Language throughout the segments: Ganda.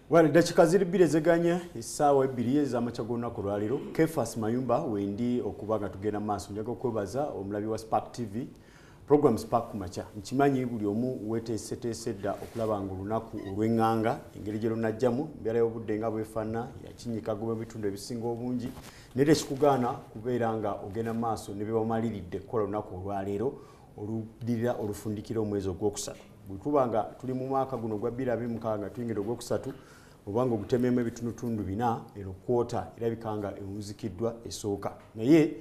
Wale dakika ziri bbiri ezeganya essaawa ebbiri ez'amakya g'olunaku olwaleero Kefas Mayumba wendi okuba nga tugenda mu maaso njaga okwebaza omulabi wa Spark TV program Spark ku makya nkimanyi buli omu weeteeseteese dda okulaba nga olunaku olw'eŋŋanga engeri gye lunajjamu mbeera y'obudde nga bwefaana yakinyikago mu bitundu ebisinga obungi naye tekikugaana kubeera nga ogenda mu maaso ne bye bamaliridde kukola olunaku olwaleero oluddirira olufundikira omwezi ogwokusatu bwe tuba nga tuli mu mwaka guno gwa 2026 tuyingira ogwokusatu obanga ogutememu ebitundutundu bina ero kwota erabika nga ewunzikiddwa esooka naye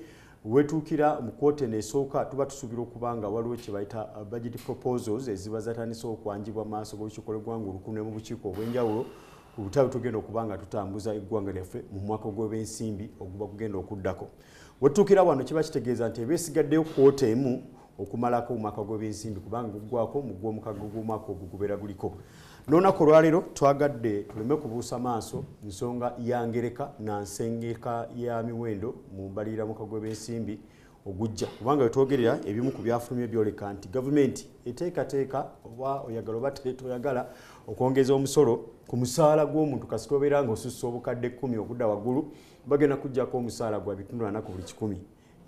wetuukira mu kwota n'esooka tuba tusuubira okuba nga waliwo kye bayita budget proposals eziba zatandise okwanjibwa maaso g'olukiiko lw'eggwanga olukulu ne mu bukiiko obw'enjawulo ku butabo tugenda okuba nga tutambuza eggwanga lyaffe mu mwaka gw'ebyensimbi oguba kugenda okuddako wetuukira wano kiba kitegeeza nti ebeesigaddeyo kwota emu okumalako mu mwaka gw'ebyensimbi kubanga guggwako mu gw'omukago gw'omwaka ogwo gubeera guliko n'olunaku olwaleero twagadde tuleme kubuusa maaso nsonga ya ngereka na nsengeka ya miwendo mu mbalirira mukago gw'ebyensimbi ogujja kubanga wetwogerera ebimu ku byafulumye byoleka nti gavumenti eteekateeka oba oyagala oba toyagala okwongeza omusolo ku musaala gw'omuntu kasita obeera nga osussa obukadde 10 okudda waggulu bagenda kuggyako omusaala gwa bitundu 4 ku buli 100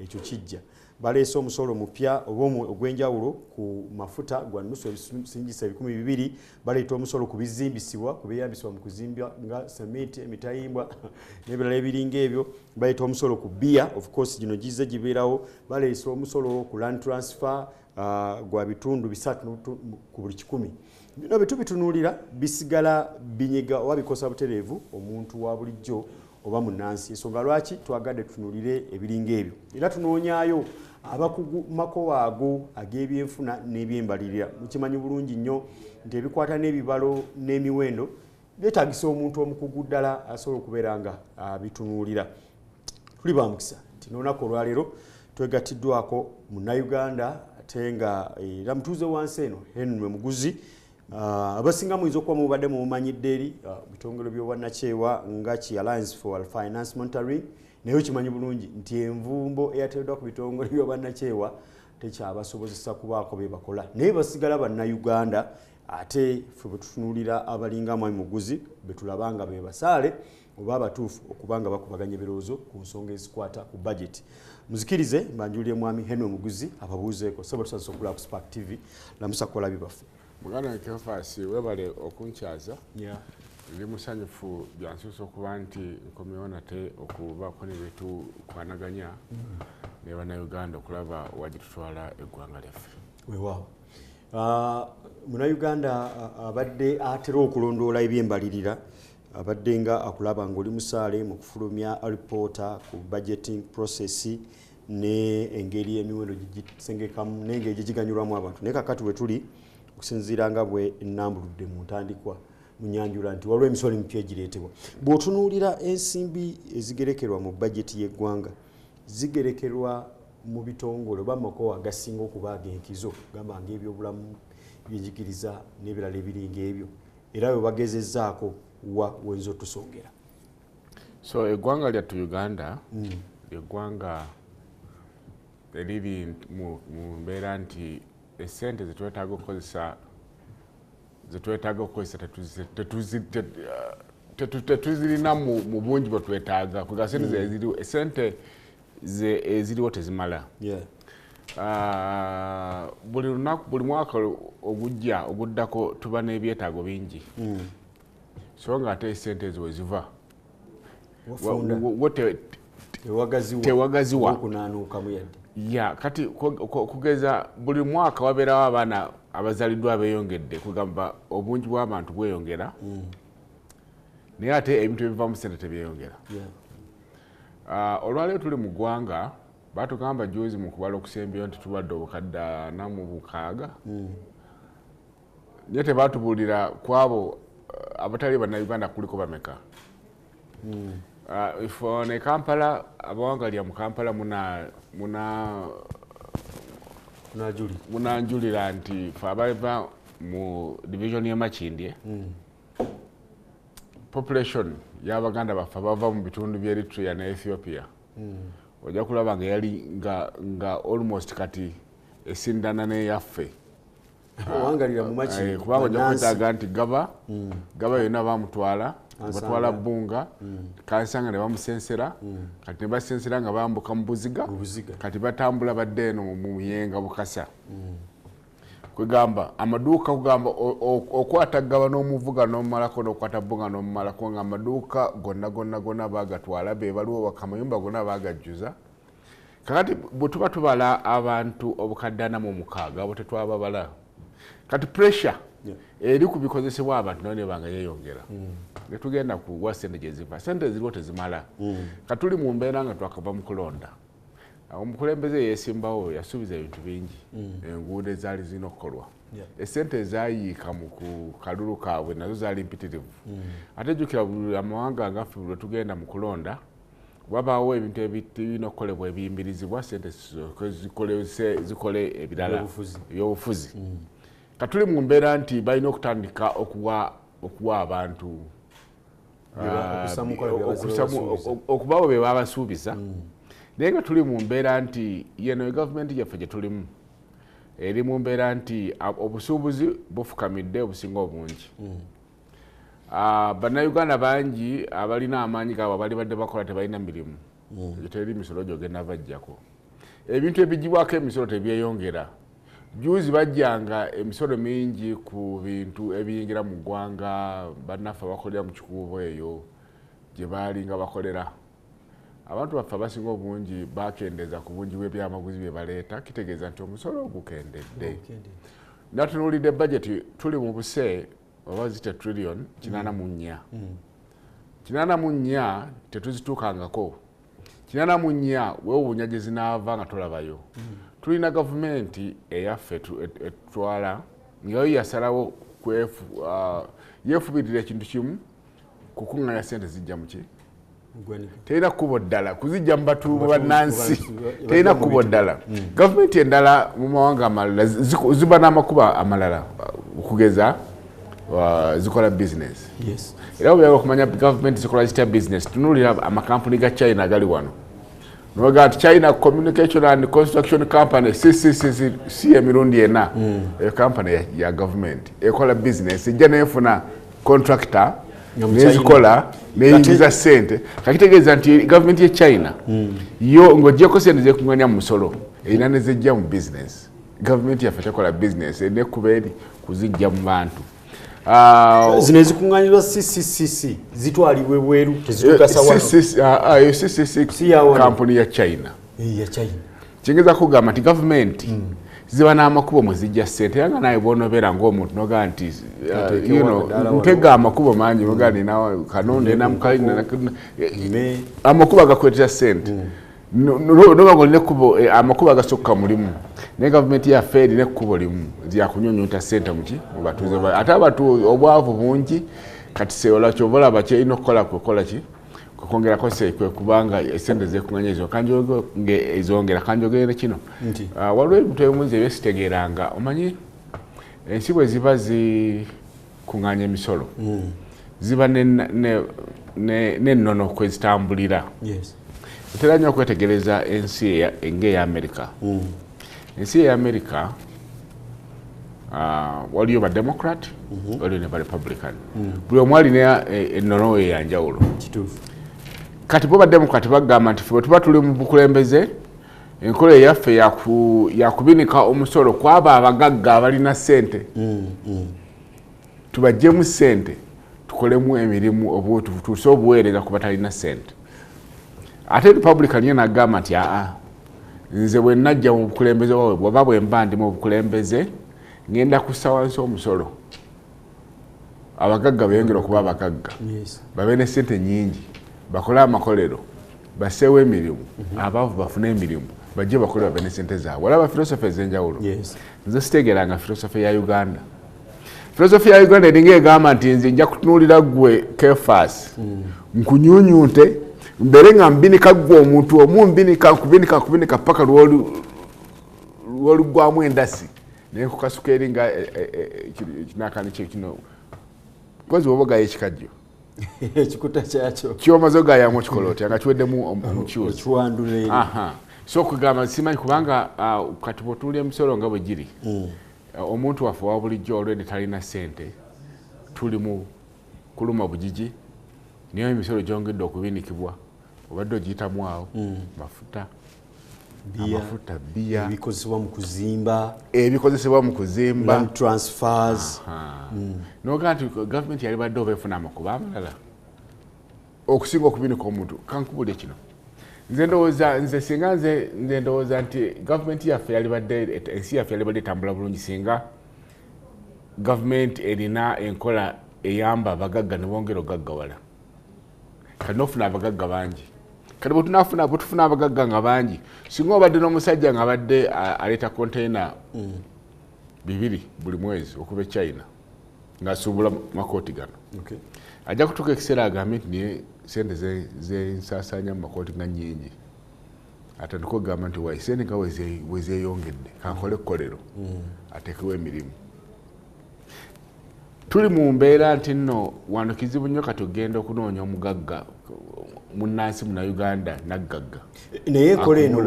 ekyo kijja baleese omusolo mupya ogw'enjawulo ku mafuta gwa nusu ebisingisa 200 baleeta omusolo ku bizimbisibwa ku beeyambisibwa mu kuzimba nga sementi emitayimbwa n'ebirala ebiringa ebyo baleeta omusolo ku bbiya of course gino gizze gibeerawo baleese omusolo ku land transfer gwa bitundu 3 ku buli 100 bino bye tubitunuulira bisigala binyiga oba bikosa butereevu omuntu wa bulijjo oba munnansi ensonga lwaki twagadde tutunuulire ebiringa ebyo era tunoonyaayo abakugu mako waago ag'ebyenfuna n'ebyembalirira mukimanyi bulungi nnyo nti ebikwata n'ebibalo n'emiwendo byetaagisa omuntu omukugu ddala asobola okubeera nga abitunuulira tuli bamukisa nti n'olunaku olwaleero twegattiddwako munnayuganda ate nga era mutuuze wansi eno Henry Muguzi abasinga muyinza okuba mubadde mumumanyidde eri bitongole by'obwannakyewa nga ki Alliance for Finance Monitoring naye kimanyi bulungi nti envumbo eyateereddwa ku bitongole by'obwannakyewa tekyabasobozesa kubaako bye bakola naye basigala bannayuganda ate ffe bwe tutunuulira abalinga Mwami Muguzi be tulaba nga be basaale oba abatuufu okuba nga bakubaganya ebirowoozo ku nsonga ezikwata ku budget muzikirize mbanjulire Mwami Henry Muguzi ababuuzeeko sobo tusanze okulaba ku Spark TV lamusa kolabi baffe Muganda Kefas webale okunkyaza ndi musanyufu byansusa okuba nti nkomyewo nate okubaako ne betu kwanaganya ne bannayuganda okulaba wagitutwala eggwanga lyaffe weewaawo munnayuganda abadde atera okulondoola ebyembalirira abadde nga akulaba ng'oli musaale mu kufulumya alipoota ku budgeting process n'engeri emiwendo gigisengekamu n'engeri gigiganyulwamu abantu naye kakati we tuli okusinziira nga bwe nnambuludde mu ntandikwa munyanjula nti waliwo emisolo emipya egireetebwa bw'otunuulira ensimbi ezigerekerwa mu bajeti y'eggwanga zigerekerwa mu bitongole oba makowa agasinga okuba ag'enkizo gamba ng'ebyobulamu byenjigiriza n'ebirala ebiringa ebyo era bwe bagezezzaako wa wenza otusongera so eggwanga lyattu Uganda eggwanga eriri mu mbeera nti esente zetwetaaga okukozesa tetuzirina mu bungi bwe twetaaga kuga sente eziriwo esente eziriwo tezimala buli mwaka ogujja oguddako tuba n'ebyetaago bingi so nga ate esente ezo weziva tewagaziwa ya kati kugeza buli mwaka wabeerawo abaana abazaliddwa abeeyongedde kugamba obungi bw'abantu bweyongera naye ate ebintu ebiva mu sente tebyeyongera olwaleero tuli mu ggwanga batugamba juzi mu kubala okusembyeyo nti tubadde obukadde 46 naye tebaatubuulira kwabo abatali bannayuganda kuliko bameka ne Kampala abawangalya mu Kampala munanjulira nti fe abava mu division y'e Makindye population y'Abaganda baffe abava mu bitundu by'e Eritrea ne Ethiopia ojja kulaba nga yali nga almost kati esindana n'eyaffe owangalira mu maki kubanga njakwetaaga nti gaba yonna bamutwala batwala Bunga kansanga ne bamusensera kati ne basensera nga bambuka mu Buziga kati batambula badde eno mu Muyenga Bukasa kwegamba amaduuka kugamba okwata gaba n'omuvuga n'omumalako n'okwata Bunga n'omumalako nga amaduuka gonna bagatwala be baliwo bakamayumba gonna bagajjuza kakati bwe tuba tubala abantu obukaddana mu mukaaga abo tetwababala kati pressure eri ku bikozesebwa abantu nayo nebanga yeeyongera ne tugenda kuwa sente gye ziva sente ziriwo tezimala katuli mu mbeera nga twakava mu kulonda omukulembeze yeesimbawo yasuubiza ebintu bingi enguudo ezaali zirina okukolwa esente ezaayiika mu kalulu kaabwe nazo zaali mpitirivu ate jjukira amawanga ngaffe bwe tugenda mu kulonda wabaawo ebintu ebirina okukolebwa ebiyimbirizibwa sente zikole ebirala ebyobufuzi katuli mu mbeera nti balina okutandika okuwa abantu okubawo be babasuubiza naye nga tuli mu mbeera nti yeno gavumenti gyaffe gye tulimu eri mu mbeera nti obusuubuzi bufukamidde obusinga obungi bannayuganda bangi abalina amaanyi gaabwe bali badde bakola tebalina mirimu teri misolo gyogenda bajjako ebintu ebigibwako emisolo tebyeyongera juzi bajjanga emisolo mingi ku bintu ebiyingira mu ggwanga bannaffe abakolera mu kikuubo eyo gye baali nga bakolera abantu baffe abasinga obungi bakendeza ku bungi bw'ebyamaguzi bye baleeta kitegeeza nti omusolo ogukendedde natunuulidde budget tuli mu buse oba zita trillion 84 84 tetuzituukangako 84 weewuunya gye zinaava nga tolabayo tulina gavumenti eyaffe etutwala ngayo yasalawo yeefubirira ekintu kimu kukuŋŋanya sente zijja muki terina kkubo ddala kuzijja mu batuubu bannansi terina kkubo ddala gavumenti endala mu mawanga amalala ziba n'amakuba amalala okugeza zikola business era obyala okumanya gavumenti zikola zitya business tunuulira amakampuni ga China agali wano noga nti China Communication and Construction Company si emirundi ena company ya government ekola business ejja nefuna contractor nezikola neyingiza sente kakitegeeza nti government ye China yo ng'ogyeko sente zekuŋŋanya mu musolo erina ne zijja mu business government yaffe tekola business enekuba eri kuzijja mu bantu zino ezikuŋŋanyizwa CCCC zitwalibwe bweru tezituuka sawa CCC kampuni ya China kingeza kugamba nti gavumenti ziba n'amakubo mwe zijja ssente yanga naye bw'onobeera ng'omuntu nogaa nti ntega amakubo mangi nogaa nina kanonde amakubo agakwetera ssente noba ng'olina ekkubo amakubo agasukka mulimu naye gavumenti yaffe erina ekkubo limu lyakunyonyonta ssente muki mu batuuze ate abatu obwavu bungi kati seola kyova olaba kyerina okukola kwekola ki kwongerako kwe kubanga esente zekuŋŋanya ezo kanjoge ezongera kanjogere kino waliwo ebintu ebimu nze byesitegeeranga omanyi ensi bwe ziba zikuŋŋanya emisolo ziba n'ennono kwezitambulira otera nnyo okwetegereza ensi ng'eya Amerika ensi eya Amerika waliyo ba Democrat waliyo ne ba Republican buli omu alina ennono eyanjawulo kati bo ba Democrat bagamba nti ffe tuba tuli mu bukulembeze enkola eyaffe yakubinika omusolo kwaba abagagga abalina ssente tubajjemu ssente tukolemu emirimu obutuuse obuweereza ku batalina ssente ate Republican ye nagamba nti nze bwe najja mu bukulembeze waabwe bwaba bwe mba ndi mu bukulembeze ngenda kussa wansi omusolo abagagga beyongera okuba abagagga babe ne ssente nnyingi bakole amakolero baseewo emirimu abaavu bafune emirimu bajje bakole babe ne ssente zaabwe walaba filosofe ez'enjawulo nze sitegeranga filosofe ya Uganda filosofe ya Uganda eringa egamba nti nze nja kutunuulira ggwe Kefas nkunyuunyuunte mbere nga mbinika ggwe omuntu omu mbinika paka lwolugwamu endasi naye kukasuka eri nga kinakani kino kozi wobogayo ekikajjo ekikuta kyakyo kyomaze ogayamu okikola otya nga kiweddemu omukyuzi so okugamba simanyi kubanga kati bw'otuulya emisolo nga bwe giri omuntu waffe wa bulijjo olwedde talina ssente tuli mu kuluma bugigi niyo emisolo gyongedde okubinikibwa obadde ogiyitamu awo mafuta bia ebikozesebwa mu kuzimba land transfers noga nti gavumenti yali badde oba efuna amakuba amalala okusinga okubinika omuntu kankubulye kino nze singa nze ndowooza nti gavumenti yaffe yali badde ensi yaffe yali badde etambula bulungi singa gavumenti erina enkola eyamba abagagga ne bongera ogaggawala kati nofuna abagagga bangi kati bwetufuna abagagga nga bangi singa obadde n'omusajja nga abadde aleeta konteina 2 buli mwezi okuva e China ng'asuubula makooti gano ajja kutuuka ekiseera agambe nti niye sente zensaasaanya mu makooti nga nnyingi atandika okugamba nti wayi sente nga wezeeyongedde kankole ekkolero ateekewo emirimu. Tuli mu mbeera nti nno wano kizibu nnyo kati ogenda okunoonya omugagga munnansi muna Uganda naggagga naye ekola eno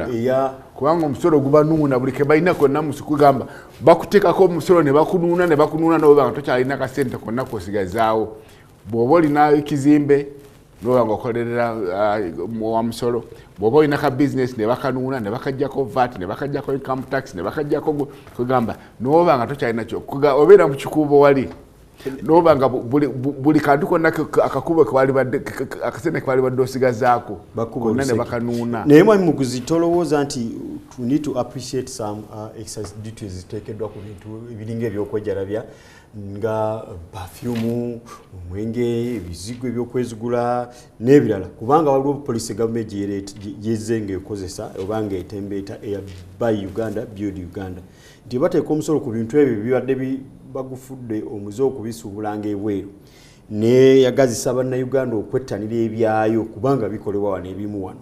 kubanga omusolo gubanuuna buli ke balina konna musikugamba bakuteekako omusolo ne bakunuuna n'oba nga tokyalina kasente konna kosigazaawo bw'oba olina ekizimbe n'oba nga okolerera wa musolo bw'oba olina ka bizinesi ne bakanuuna ne bakajjako VAT ne bakajjako income tax ne bakajjako kugamba n'oba nga tokyalina kyo obeera mu kikuubo wali n'oba nga buli kantu konna akakubo akasente kwali badde osigazaako konna ne bakanuuna. Naye mwami Muguzi tolowooza nti we need to appreciate some excise duties ziteekeddwa ku bintu ebiringa ebyokwejalabya nga perfume, omwenge, ebizigo ebyokwezigula n'ebirala kubanga waliwo poliisi gavumenti gyezze ng'ekozesa oba ng'etembeeta eya Buy Uganda Build Uganda nti bateeka omusolo ku bintu ebyo bibadde bagufudde omuze okubisuubulanga ebweru ne yagazisa bannayuganda okwettanira ebyayo kubanga bikolebwa wano ebimu wano.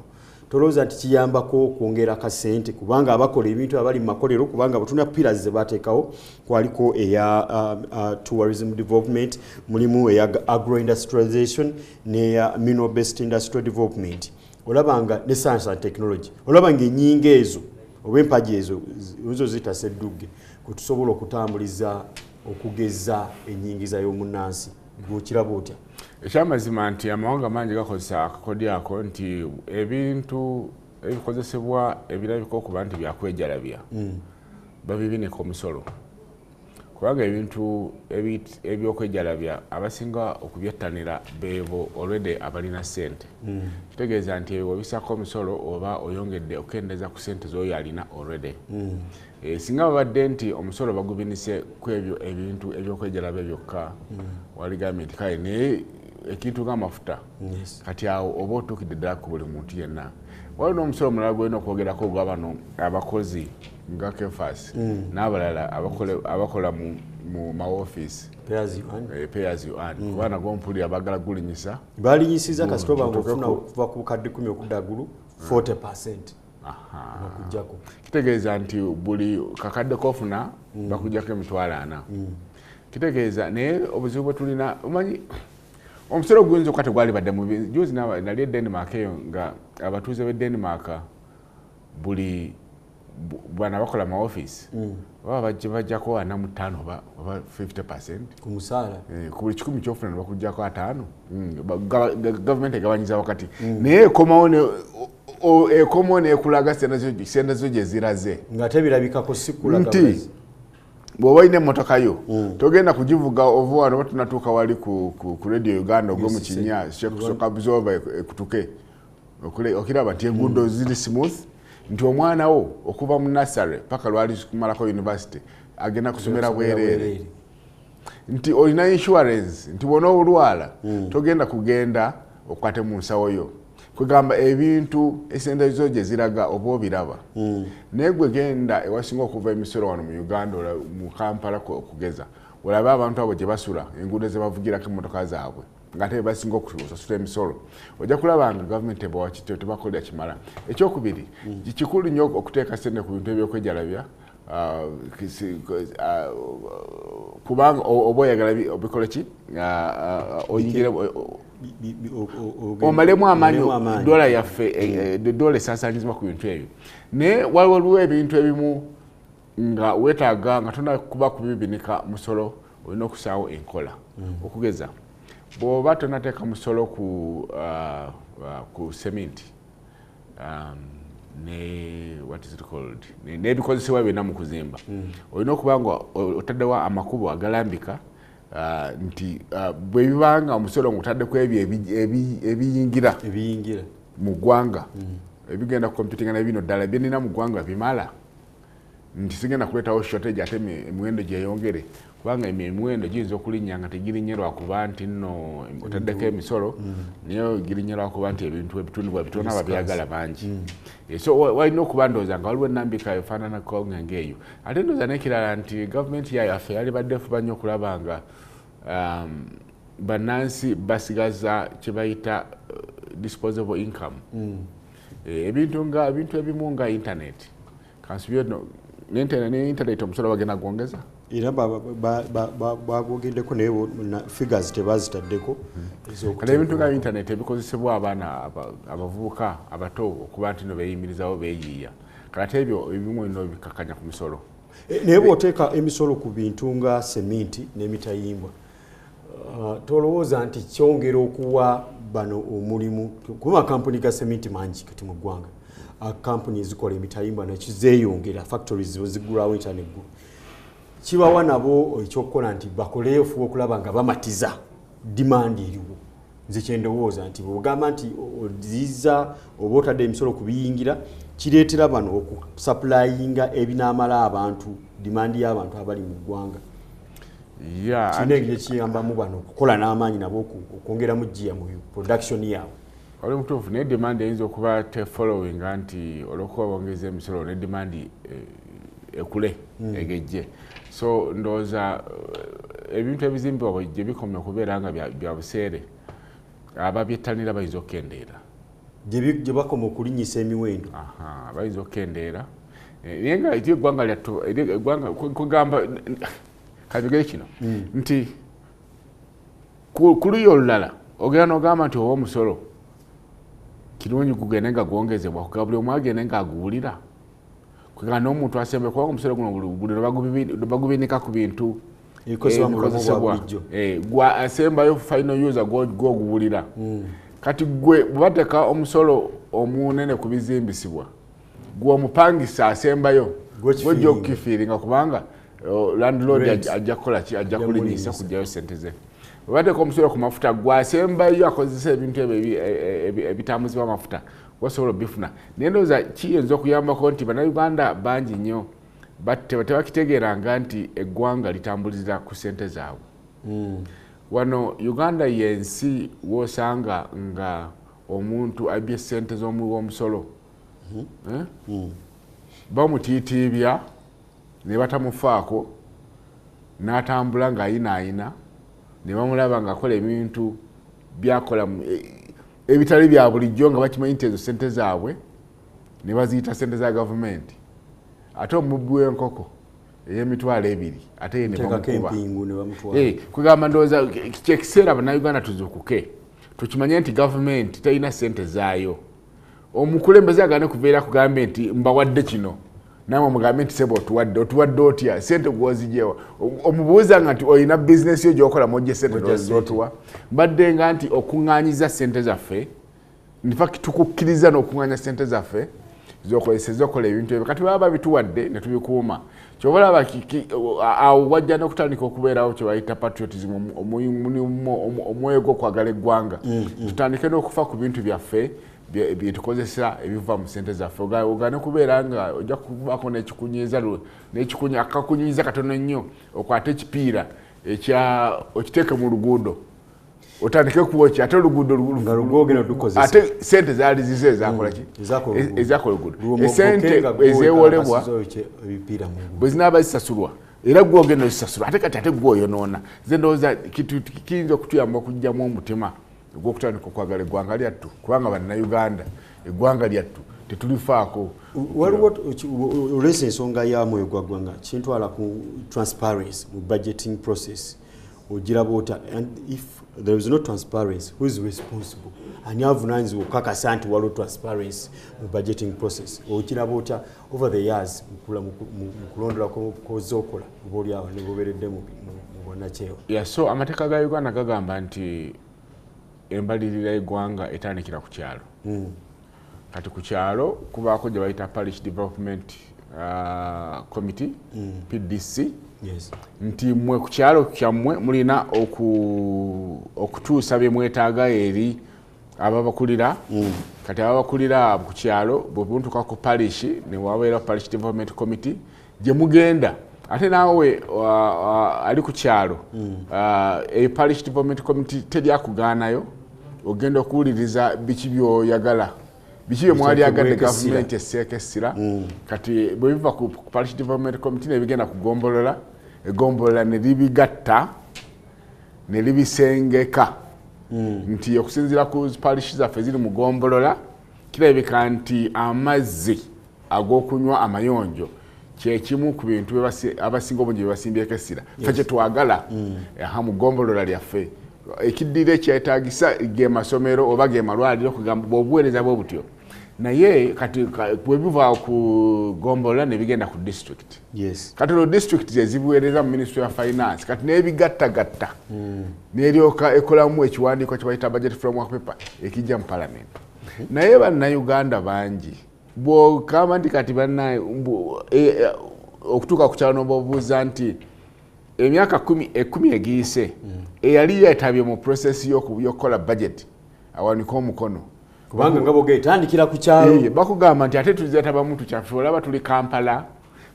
Tolowooza nti kiyambako okwongera akasente kubanga abakola ebintu abali mu makolero kubanga butuna pillars ze bateekawo kwaliko eya tourism development mulimu eya agro-industrialization n'eya mineral based industrial development olabanga ne science and technology olabanga ennyinga ezo oba empagi ezo zitase ddugge kutusobola okutambuliza okugeza ennyingiza y'omunnansi gw'okiraba otya? Ekyamazima nti amawanga mangi gakozesa akakodi ako nti ebintu ebikozesebwa ebirabika okuba nti byakwejalabya babibinika omusolo kubanga ebintu ebyokwejalabya abasinga okubyettanira beebo olwedde abalina ssente kitegeeza nti webisako omusolo oba oyongedde okendeza ku ssente z'oyo alina olwedde singa babadde nti omusolo bagubinise ku ebyo ebintu ebyokwejalabya byokka waligambye nti kale naye ekintu ng'amafuta kati awo oba otuukidde ddala ku buli muntu yenna waliwo n'omusolo mulala gwolina okwogerako ogwa bano abakozi nga Kefas n'abalala abakola mu mawofiisi payers you earn kuba nagwo mpulira baagala gulinyisa balinyisiza kasita oba ng'ofuna okuva ku kadde 10 okuddagulu 40% bakujjako kitegeeza nti buli kakadde kofuna bakujjako $40,000 kitegeeza naye obuzibu bwe tulina omanyi omusolo guyinza okuba tegwali badde mubi juzi nali e Denmark eyo nga abatuuze b'e Denmark buli bwana bakola mu office baba bajjako 45 oba 50% ku musaala ku buli 10 kyofuna ne bakujjako 5 gavumenti egabanyiza wakati naye ekomawo nekulaga sente zo gye ziraze nga tebirabikako sikulaga nti bw'oba olina emmotoka yo togenda kugivuga ova wano oba tunatuuka wali ku Radio Uganda ogwo mu Kinya kusooka buzoba ekutuke okiraba nti enguudo ziri smooth nti omwana wo okuva mu nursery paka lwali kumalako university agenda kusomera bwereere nti olina insurance nti bw'ona olwala togenda kugenda okwate mu nsawo yo kugamba ebintu esente zo gye ziraga oba obiraba naye gwe genda ewasinga okuva emisolo wano mu Uganda mu Kampala okugeza olaba abantu abo gye basula enguudo ze bavugirako emmotoka zaabwe nga te basinga okusasula emisolo ojja kulaba nga gavumenti ebawa kityo tebakolera kimala. Ekyokubiri kikulu nnyo okuteeka ssente ku bintu ebyokwejalabya kubanga oba oyagala obikole ki oyingire omalemu amaanyi dola yaffe dola esaasaanyizibwa ku bintu ebyo naye waliwo ebintu ebimu nga wetaaga nga tonna kuba kubibinika musolo olina okusaawo enkola okugeza bw'oba tonateeka musolo ku cement n'ebikozesebwa byonna mu kuzimba olina okuba nga otaddewo amakubo agalambika nti bwe bibanga omusolo ng'otaddeko ebyo ebiyingira mu ggwanga ebigenda computinga na bino ddala byenina mu ggwanga bimala nti sigenda kuleetawo shortage ate emiwendo gyeyongere kubanga emiwendo giyinza okulinnya nga tegirinnya lwakuba nti nno otaddeko emisolo naye girinnya lwakuba nti ebintu ebitundibwa bitono ababyagala bangi so walina okuba ndowooza nga waliwo ennambika efaananako ng'eyo ate ndowooza n'ekirala nti gavumenti yaffe yali badde efuba nnyo okulaba nga bannansi basigaza kye bayita disposable income ebintu ebimu nga internet kansubye ne internet omusolo bagenda gwongeza era bagwogeddeko naye figures tebazitaddeko kale ebintu nga internet ebikozesebwa abaana abavubuka abato okuba nti no beeyimirizawo beeyiiya kale ate ebyo ebimu olina obikakanya ku misolo naye bw'oteeka emisolo ku bintu nga seminti n'emitayimbwa tolowooza nti kyongera okuwa bano omulimu kuba kampuni ga seminti mangi kati mu ggwanga kampuni ezikola emitayimbwa nakizeeyongera factories zigulawo ekyaneggulu kibawa nabo ekyokukola nti bakole ofuba okulaba nga bamatiza demand eriwo nze kyendowooza nti bwogamba nti oziza oba otadde emisolo ku biyingira kireetera bano okusuplayinga ebinaamala abantu demand y'abantu abali mu ggwanga kino engeri ekiyambamu bano okukola n'amaanyi nabo okwongeramu giya mu production yaabwe oli mutuufu naye demand eyinza okuba tefollowinga nti olwokuba bongeza emisolo ne demand ekule egejje so ndowooza ebintu ebizimbibwa gye bikomye okubeera nga bya buseere ababyettanira bayinza okukendeera gye bakoma okulinnyisa emiwendo bayinza okukendeera naye nga eggwanga lyattu kugamba kabigere kino nti ku luyo olulala ogenda n'ogamba nti oba omusolo kirungi gugende nga gwongezebwa kuga buli omu agende nga aguwulira kwegamba n'omuntu asembe kubanga omusolo guno buli bagubinika ku bintu ebikozesebwa gwe asembayo final user gwoguwulira kati gwe bwebateeka omusolo omunene ku bizimbisibwa gwe omupangisa asembayo gwejja okukifiiringa kubanga landlord ajja kukola ki ajja kulinyisa kujjayo sente ze bwebateeka omusolo ku mafuta gwasembayo akozesa ebintu ebyo ebitambuzibwa amafuta wasobola obifuna naye ndowooza kiyinza okuyambako nti bannayuganda bangi nnyo tebakitegeeranga nti eggwanga litambulira ku sente zaabwe wano Uganda yensi wosanga nga omuntu abye sente z'omusolo bamutiitiibya ne batamufaako n'atambula ng'ayinaayina ne bamulaba ng'akola ebintu byakola ebitali bya bulijjo nga bakimanyi nti ezo sente zaabwe ne baziyita sente za gavumenti ate omubbi w'enkoko ey'emitwalo 2 ate ye ne bamukuba kugamba ndowooza kyekiseera bannayuganda tuzuukuke tukimanye nti gavumenti talina sente zaayo omukulembeze agane kubeera kugambe nti mbawadde kino namwe mugambe nti sebo otuwadde otya sente gwozijewa omubuuza nga nti olina bizinesi yo gyokola mojje sente zotuwa mbadde nga nti okuŋŋaanyiza sente zaffe infact tukukkiriza n'okuŋŋaanya sente zaffe zokozesa okola ebintu ebyo kati baba babituwadde ne tubikuuma kyova olaba awo wajja n'okutandika okubeerawo kye bayita patriotism omwoyo gw'okwagala eggwanga tutandike n'okufa ku bintu byaffe byetukozesa ebiva mu sente zaffe ogane kubeera nga ojja kubaako n'ekikunyiza akakunyiza katono nnyo okwate ekipiira okiteeke mu luguudo otandike kuwoki ate oluguudo ate sente zaali zize ezakolaki ezakola oluguudo esente ezeewolebwa bwe zinaaba zisasulwa era gwe ogenda ozisasula ate kati ate gwe oyonoona ze ndowooza kiyinza okutuyamba okugyamu omutima ogw'okutandika okwagala eggwanga lyattu kubanga bannayuganda eggwanga lyattu tetulifaako waliwo olwesa ensonga ya mwoyo gwa ggwanga kintwala ku transparency mu budgeting process ogirabota, and if there is no transparency, who is responsible? Ani avunanyizibwa okukakasa nti waliwo transparency mu budgeting process. Ogirabota over the years mu kulondola kozookola oba oliawo ne boberedde mu bonnakyewa. Yeah, so amateeka ga Uganda gagamba nti embalirira eggwanga etandikira ku kyalo. Kati ku kyalo kubaako gye bayita Parish Development Committee, PDC. Yes. Nti mwe ku kyalo kyammwe mulina okutuusa bye mwetaaga eri ababakulira. Kati ababakulira ku kyalo bwe buntuka ku parish ne wabeera Parish Development Committee gye mugenda. Ate naawe ali ku kyalo Parish Development Committee teryakugaanayo ogenda okuwuliriza biki byoyagala. Biki bye mwali agadde gavumenti esseekesira. Kati bwe biva ku Parish Development Committee ne bigenda kugombolola, egombolola ne libigatta ne libisengeka. Nti okusinziira ku parish zaffe ziri mu gombolola kirabika nti amazzi ag'okunywa amayonjo kyekimu ku bintu abasinga obungi bye basimbyeko essira. Ffe kye twagala mu gombolola lyaffe. Ekiddira ekyetaagisa ge masomero oba ge malwaliro kugamba bw'obuweereza bwe butyo. Naye kati bwe biva ku gombolola ne bigenda ku district. Yes. Kati lo district ezibuweereza mu Ministry of Finance kati n'ebigattagatta n'eryoka ekolamu ekiwandiiko kye bayita budget framework paper ekijja mu parliament. Naye bannayuganda bangi bw'okamba nti kati bannaye okutuuka ku kyalo n'obabuuza nti emyaka 10 egiyise eyali yeetabye mu process y'okukola budget awanika omukono. Kubanga ngabo getandikira ku kyalo. Bakugamba nti ate tuzeetaba muntu kyaffe olaba tuli Kampala.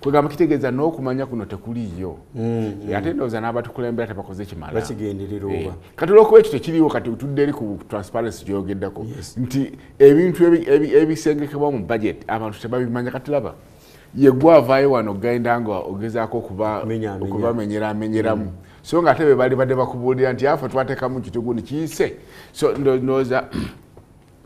Kwegamba kitegeeza n'okumanya kuno tekuliyo. Ate ndowooza n'abatukulembera tebakoze kimala. Bakigenderera oba. Kati olw'okuba ekyo tekiriwo kati tutudde eri ku transparency gyogeddako. Nti ebintu ebisengekebwa mu budget abantu tebabimanya. Kati laba ye gwavaayo wano genda nga ogezaako okubamenyeramu. So nga ate be bali badde bakubuulira nti afe twateekamu kitugundi kiyise. So ndowooza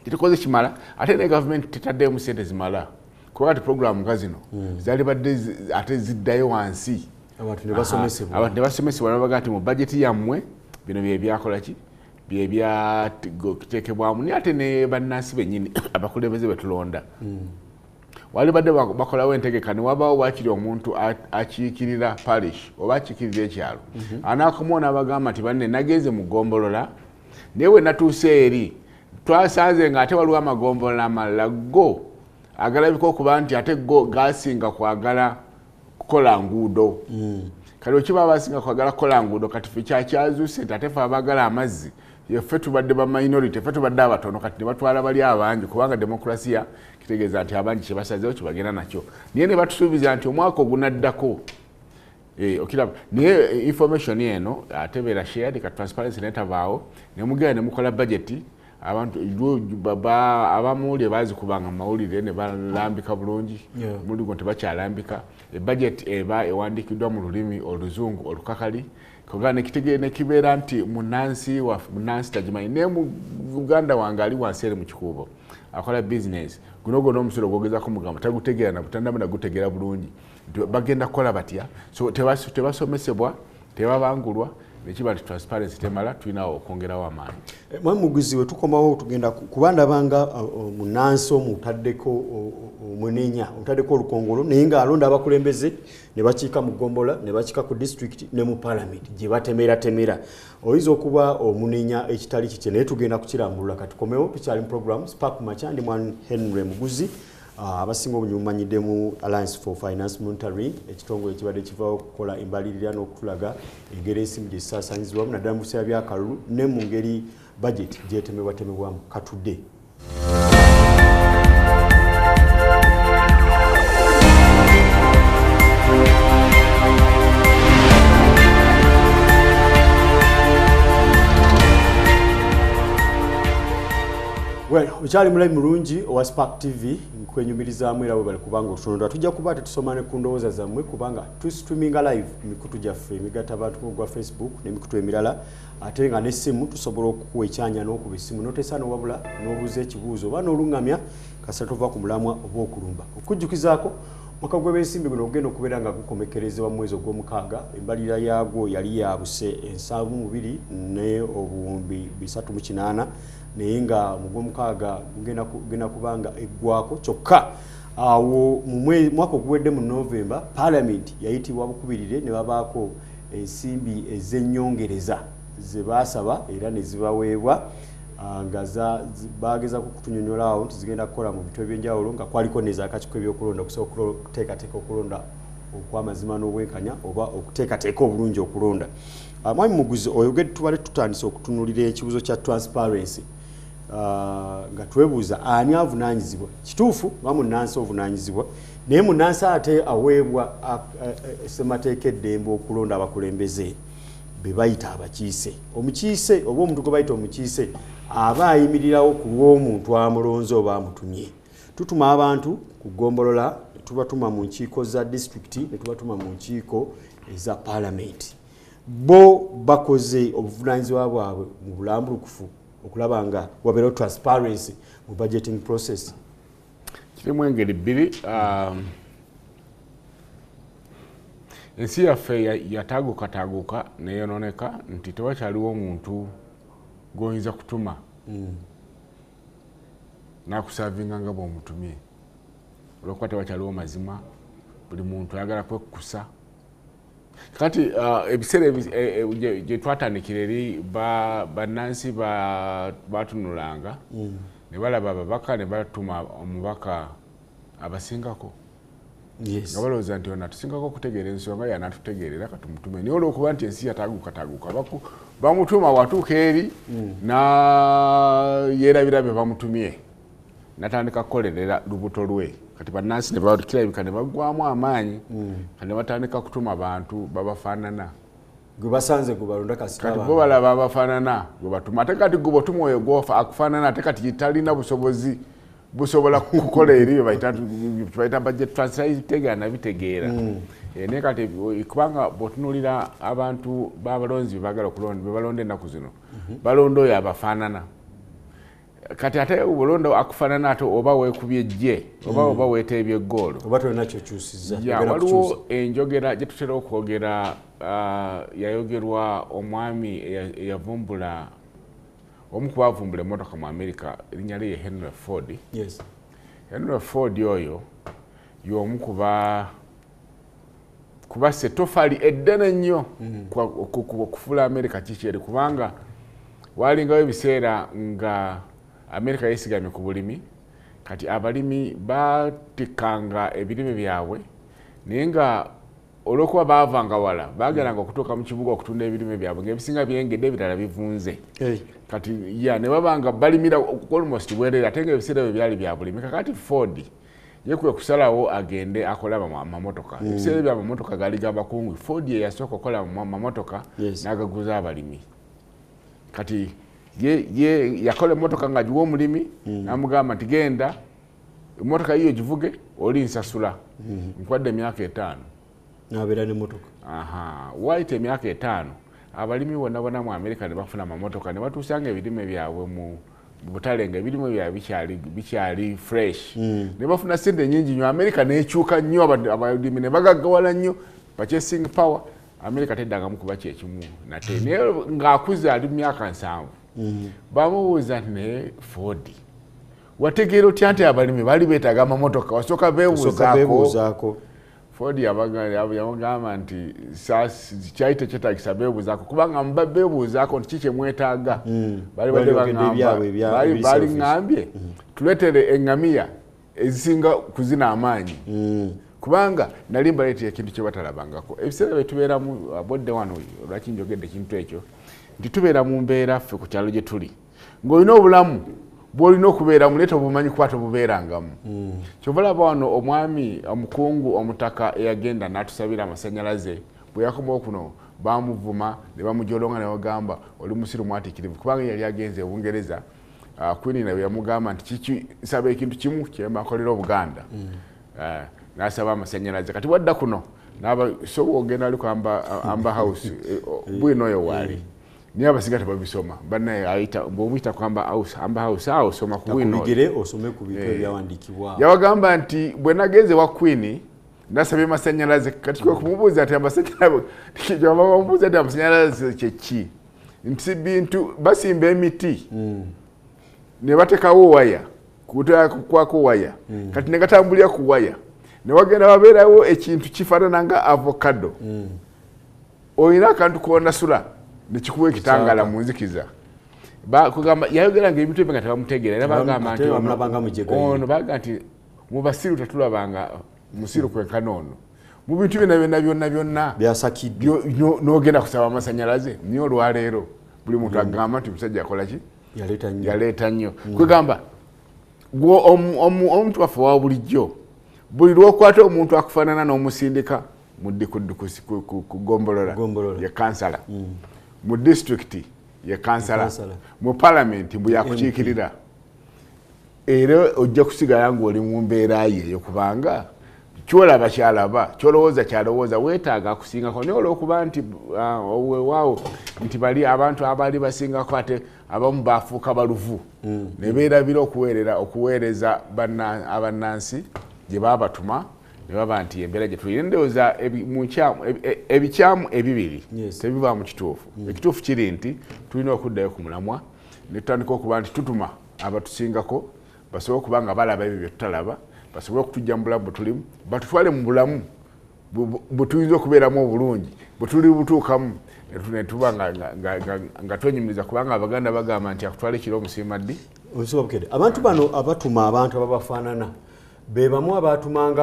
kitukoze kimala. Ate ne gavumenti tetaddeemu ssente zimala. Kuba kati programu nga zino zali badde ate ziddayo wansi. Abantu ne basomesebwa. Abantu ne basomesebwa babaga nti mu bajeti yammwe bino bye byakola ki? Bye byateekebwamu. Naye ate ne bannansi bennyini abakulembeze be tulonda. Wali badde bakolawo entegeka ne wabaawo waakiri omuntu akiikirira parish oba akiikirira ekyalo. Anaakomawo n'abagamba nti banne nagenze mu gombolola naye we natuuse eri twasanze nga ate waliwo amagombolola amalala go agalabika okuba nti ate go gasinga kwagala kukola nguudo. Kati okiba basinga kwagala kukola nguudo kati ffe kyakyazuuse nti ate ffe abagala amazzi yeffe tubadde ba minority ffe tubadde abatono kati ne batwala bali abangi kubanga demokrasiya kitegeeza nti abangi kye basazeewo kye bagenda nakyo. Naye ne batusuubiza nti omwaka ogunaddako okiraba naye information eno ate beera shared ka transparency netabaawo ne mugenda ne mukola budget abantu abamuwulire baazikubanga mu mawulire ne balambika bulungi. Muligo tebakyalambika. Budget eba ewandiikiddwa mu lulimi oluzungu olukakali kogana ne kibeera nti munansi tagimanyi. Ne mu Uganda wange ali wansi eri mu kikuubo akola business guno n'omusolo gwogezako mugamba tagutegeera na butandamu nagutegeera bulungi bagenda kukola batya. So tebasomesebwa tebabangulwa nekiba nti transparency temala tulinawo okwongerawo amaanyi. Muguzi we tukomawo tugenda kubanda banga munansi omutaddeko omunenya omutaddeko olukongolo naye nga alonda abakulembeze ne bakiika mu gombola ne bakiika ku district ne mu parliament gye batemera. Oyinza okuba omunenya ekitali kikye naye tugenda kukirambulula katukomewo tukyali mu program Spark Macha ndi Mwan Henry Muguzi. Abasinga obunyumanyidde mu Alliance for Finance Monitoring ekitongole ekibadde kivaawo okukola embalirira n'okutulaga engeri ensimu gye zisaasaanyizibwamu naddala mu biseera by'akalulu ne mu ngeri budget gyetemebwatemebwamu. Katudde. Well, uchali mulabi mulungi owa Spark TV nkwenyumirizaamu era bwe bali kubanga otutonda tujja kuba tetusomane ku ndowooza zammwe kubanga tu streaminga live mikutu gyaffe emigatta bantu gwa Facebook n'emikutu emirala ate nga n'essimu tusobola okukuwa ekyanya n'okuba essimu n'oteesa n'owabula n'obuuza ekibuuzo oba n'olungamya kasita tova ku mulamwa oba okulumba. Okujjukizaako Mwaka gw'ebeesimbi guno ogenda okubeera nga gukomekerezebwa mu mwezi ogw'omukaaga, embalirira yaagwo yali yabuse 7,200 ne obuwumbi 308, naye nga mu gw'omukaaga gugenda kubanga eggwako kyokka. Awo mu mwaka oguwedde mu Novemba, Parliament yayitibwa bukubirire ne babaako ensimbi ez'ennyongereza ze baasaba era ne zibaweebwa, nga bageza kutunyonyola awo nti zigenda kukola mu bitwe by'enjawulo, nga kwaliko n'ez'akakiiko ebyokulonda okusobola okuteekateeka okulonda okw'amazima n'obwenkanya oba okuteekateeka obulungi okulonda. Mwami Muguzi, oyogedde tubale tutandise okutunuulira ekibuzo kya transparency, nga twebuuza ani avunaanyizibwa. Kituufu nga munnansi ovunaanyizibwa, naye munnansi ate aweebwa ssemateeka eddembe okulonda abakulembeze be bayita abakiise. Omukiise oba omuntu gwe bayita omukiise aba ayimirirawo ku lw'omuntu amulonze oba amutumye. Tutuma abantu ku ggombolola, tubatuma mu nkiiko za disitulikiti ne tubatuma mu nkiiko eza Parliament. Bo bakoze obuvunaanyizibwa bwabwe mu bulambulukufu okulaba nga wabeerawo transparency mu budgeting process. Kirimu engeri bbiri. Ensi yaffe yataaguka neyonooneka nti tewakyaliwo omuntu g'oyinza kutuma n'akusaavinga nga bw'omutumye, olw'okuba tewakyaliwo mazima, buli muntu ayagala kwekukusa. Kati ebiseera gye twatandikira eri bannansi batunulanga ne balaba ababaka ne batuma omubaka abasingako. Yes. Nga balowooza nti ono atusingako okutegeera ensonga y'anaatutegeerera katumutume, naye olw'okuba nti ensi yataaguka bamutuma watuuka eri yeerabira be bamutumye, natandika kukolerera lubuto lwe. Kati bannansi ne bakirabika ne baggwamu amaanyi, ne batandika kutuma abantu babafaanana. Gwe basanze gwe balonda kasita kati bo balaba abafaanana gwe batuma, ate kati gwe bw'otuma oyo gwofa akufaanana, ate kati talina busobozi busobola kukola eri baita budget transfer tegeera nabitegeera. Naye kati kubanga bw'otunuulira abantu b'abalonzi baagala okulonda be balonda ennaku zino, balonda oyo abafaanana. Kati ate obulonda akufaanana ate oba weekubye ejje oba weeteebye eggoolo oba tolina kyokyusizza. Waliwo enjogera gye tutera okwogera, yayogerwa omwami eyavumbula omu ku bavumbula emmotoka mu America, erinnya lye Henry Ford. Yes. Henry Ford oyo y'omu kuba setofali eddene nnyo okufuula America kikyeri, kubanga walingawo ebiseera nga America yeesigamye ku bulimi, kati abalimi batikanga ebirime byabwe, naye nga olw'okuba baavanga wala baageranga okutuuka mu kibuga okutunda ebirime byabwe ng'ebisinga byengedde ebirala bivunze. Kati ne babanga balimira almost bwerere, ate ng'ebiseera bye byali bya bulimi. Kakati Ford ye kwe kusalawo agende akole amamotoka. Ebiseera by'amamotoka gaali gabakungu, Ford ye yasooka okukola amamotoka n'agaguza abalimi. Kati ye yakola emmotoka nga giwa omulimi, n'amugamba nti genda emmotoka yiyo givuge oli nsasula, nkwadde emyaka 5. N'abeera n'emmotoka. Wayita emyaka 5 abalimi bonna mu America ne bafuna amamotoka ne batuusanga ebirime byabwe mu butale nga ebirime byabwe bikyali fresh. Ne bafuna ssente nnyingi nnyo, America n'ekyuka nnyo, abalimi ne bagaggawala nnyo, purchasing power America teddangamu kuba kyekimu nate. Naye ng'akuze ali mu myaka 7 bamubuuza nti naye Ford wategeera otya nti abalimi baali beetaaga amamotoka, wasooka beebuuzaako. Ford yamugamba nti kyali tekyetaagisa beebuuzaako, kubanga muba beebuuzaako nti kiki mwetaaga. Baali ŋŋambye tuleetere eŋŋamiya ezisinga kuzina amaanyi, kubanga nali mbaleetera ekintu kye batalabangako. Ebiseera bye tubeeramu bodde wano, lwaki njogedde ekintu ekyo, nti tubeera mu mbeera ffe ku kyalo gye tuli, ng'olina obulamu bw'olina okubeeramu naye tobumanyi kuba tobubeerangamu. Kyova olaba wano omwami omukungu omutaka eyagenda n'atusabira amasannyalaze, bwe yakomawo kuno bamuvuma ne bamujolonga ne bagamba oli musiru mwatiikirivu, kubanga yali agenze e Bungereza. Queen nawe yamugamba nti nsaba ekintu kimu kyemakolera Obuganda, n'asaba amasannyalaze. Kati wadda kuno sobola ogenda ali ku Amber House bwino oyo waali, niye abasinga tebabisoma. Bannaye bw'omuyita ku Amber House awo osoma ku bwino osome ku bintu ebyawandiikibwa. Yabagamba nti bwe nagenze wa Queen nasabye amasanyalaze kati kwe kumubuuza ati amasanyalaze kyeki nti bintu basimba emiti ne batekawo waya kwako waya kati ne gatambulira ku waya ne wagenda wabeerawo ekintu kifaanana nga avocado olina akantu konasula ne kikuwa ekitangala mu nzikiza kugamba yayogera nga ebintu ebyo nga tebamutegeera era bagamba nti ono baga nti mu basiru tetulabanga musiru kwenkana ono mu bintu byonna byasakiddwa n'ogenda kusaba amasanyalaze niyo olwaleero buli muntu agamba nti musajja akola ki yaleeta nnyo kwegamba omuntu waffe wa bulijjo buli lwokwata omuntu akufaanana n'omusindika mu gombolola ye kansala mu disitulikiti ye kansala mu palamenti mbu yakukiikirira era ojja kusigala ng'oli mu mbeera ye kubanga kyolaba kyalaba kyolowooza kyalowooza weetaaga akusingako naye olw'okuba nti weewaawo nti bali abantu abaali basingako ate abamu baafuuka baluvu ne beerabira okuweereza abannansi gye baabatuma ne baba nti embeera gye tulina ndowooza ebikyamu ebibiri tebiva mu kituufu ekituufu kiri nti tulina okuddayo ku mulamwa ne tutandika okuba nti tutuma abatusingako basobole okuba nga balaba ebyo bye tutalaba basobole okutujja mu bulamu bwe tulimu batutwale mu bulamu bwe tuyinza okubeeramu obulungi bwe tuli butuukamu ne tuba nga twenyumiriza kubanga abaganda bagamba nti akutwala ekiro omusiimaddi abantu bano abatuma abantu ababafaanana be bamu abatumanga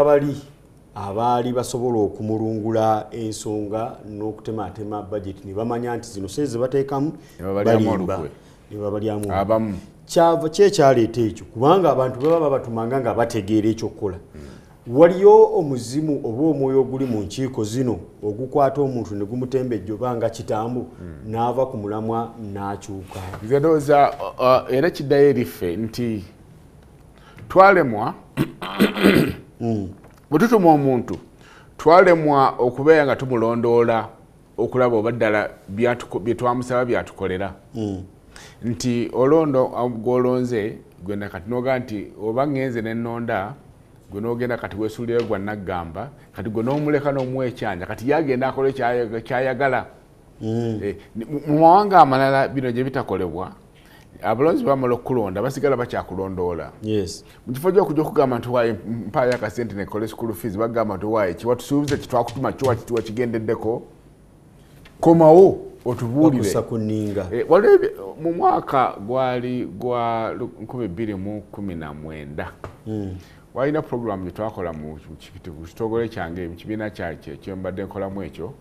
abaali basobola okumulungula ensonga n'okutemaatema budget ne bamanya nti zino seze bateekamu balimba ne babalyamu abamu kyava kyekyaleeta ekyo kubanga abantu baba babatumanga nga bategeera ekyokukola waliyo omuzimu oba omwoyo oguli mu nkiiko zino ogukwata omuntu ne gumutembejja oba nga kitambu n'ava ku mulamwa n'akyuka nze ndowooza era kiddayo eriffe nti twalemwa bwe tutuma omuntu twalemwa okubeera nga tumulondoola okulaba oba ddala bye twamusaba byatukolera nti olondo gwolonze gwenda kati noga nti oba ngenze nenonda gwe nogenda kati wesulireyo gwa naggamba kati gwe n'omuleka n'omuwa ekyanja kati yagenda akola kyayagala mu mawanga amalala bino gye bitakolebwa abalonzi bamala okukulonda basigala bakyakulondoola mu kifo gy'okujja okugamba nti waaye mpaayo akasente nekole school fees bagamba nti waaye kiwatusuubiza kitwakutuma kiwa kigendeddeko komawo otubuulire mu mwaka gwali gwa 2019 walina program gyetwakola mu kitongole kyange mu kibiina kyembadde nkolamu ekyo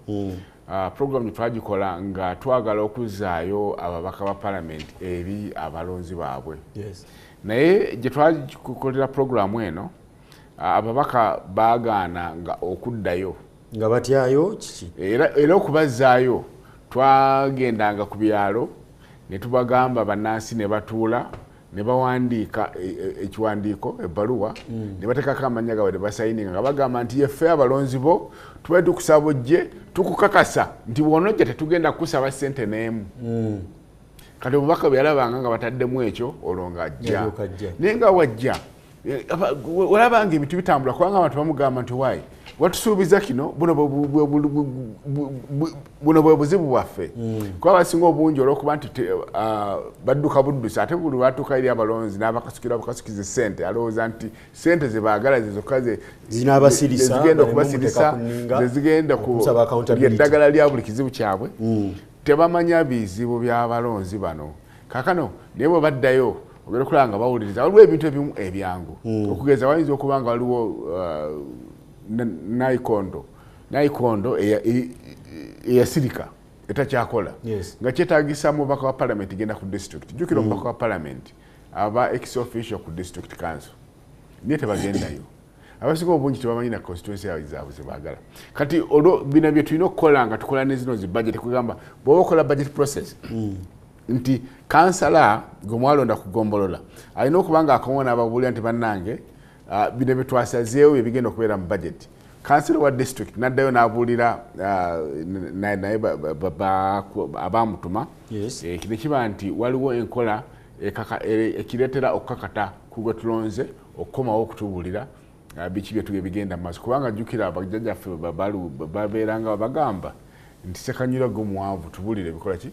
program gyetwagikola nga twagala okuzaayo ababaka ba palamenti eri abalonzi baabwe naye gye twagikolera programu eno ababaka baagaana nga okuddayo nga batyayo kiki era okubazaayo twagendanga ku byalo ne tubagamba bannansi ne batuula ne bawandiika ekiwandiiko ebbaluwa ne bateekako amannya gaabwe ne basayininga nga bagamba nti yeffe abalonzi bo tubaye tukusaba ojje tukukakasa nti bw'onojja tetugenda kukusaba ssente n'emu kati obubaka bwe yalabanga nga bataddemu ekyo olwo ng'ajja naye nga wajja olabanga ebintu bitambula kubanga abantu bamugamba nti waayi watusuubiza kino buno bwe buzibu bwaffe kuba basinga obungi olw'okuba nti badduka buddusa ate buli batuuka eri abalonzi n'abakasukiza ssente alowooza nti ssente ze baagala zezokka zigenda okubasirisa zezigenda eddagala lya buli kizibu kyabwe tebamanya bizibu by'abalonzi bano kaakano naye bwe baddayo ogenda okulaba nga bawuliriza waliwo ebintu ebimu ebyangu okugeza wayinza okuba nga waliwo nayikondo eyasirika etakyakola nga kyetaagisa mubaka wa palamenti genda ku district jjukira omubaka wa palamenti aba ex official ku district council naye tebagendayo abasinga obungi tebamanyi na constituency zaabwe zebaagala kati olwo bino bye tulina okukola nga tukola ne zino zi budget kugamba bw'oba okola budget process nti kansala gwe mwalonda kugombolola alina okuba nga akoona ababuulira nti bannange bino bye twasazeewo ebigenda okubeera mu budget kansala wa district n'addayo n'abuulira naye abamutuma ne kiba nti waliwo enkola ekireetera okukakata ku gwe tulonze okukomawo okutubuulira biki byetu bigenda maaso kubanga jjukira abajjajjaffe babeeranga bagamba nti Ssekanyolya g'omuwanvu tubulire bikola ki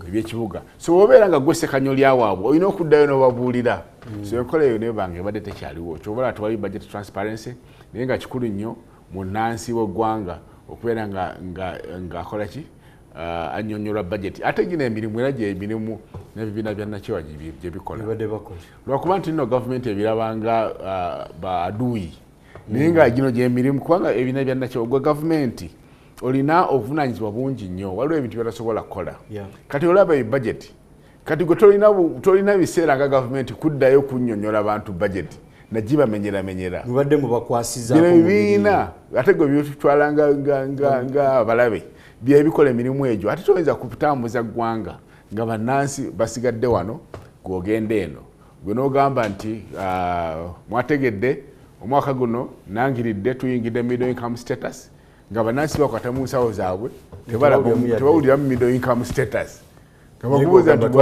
ebyekibuga so obeera nga gwe Ssekanyolya waabwe olina okuddayo n'obabuulira so enkola eyo naye banga ebadde tekyaliwo kyobala tewali budget transparency naye nga kikulu nnyo munnansi w'eggwanga okubeera ng'akola ki annyonnyola budget ate gino emirimu era gy'emirimu n'ebibiina bya nakyewa gye bikola lwakuba nti nno gavumenti ebirabanga baaduuyi naye nga gino gy'emirimu kubanga ebibiina bya nakyewa gwe gavumenti olina obuvunaanyizibwa bungi nnyo waliwo ebintu by'otasobola kukola kati olaba budget kati gwe tolina biseera nga gavumenti kuddayo kunnyonnyola abantu budget nagibamenyeramenyera mubadde mubakwasiza ebibiina ate gwe byotutwala nga abalabe byebikola emirimu egyo ate toyinza kutambuza ggwanga nga bannansi basigadde wano gwogenda eno gwe n'ogamba nti mwategedde omwaka guno nangiridde tuyingidde middle income status nga bannansi bakwata mu nsawo zaabwe tebawulira mu middle income status kabakubuuza nti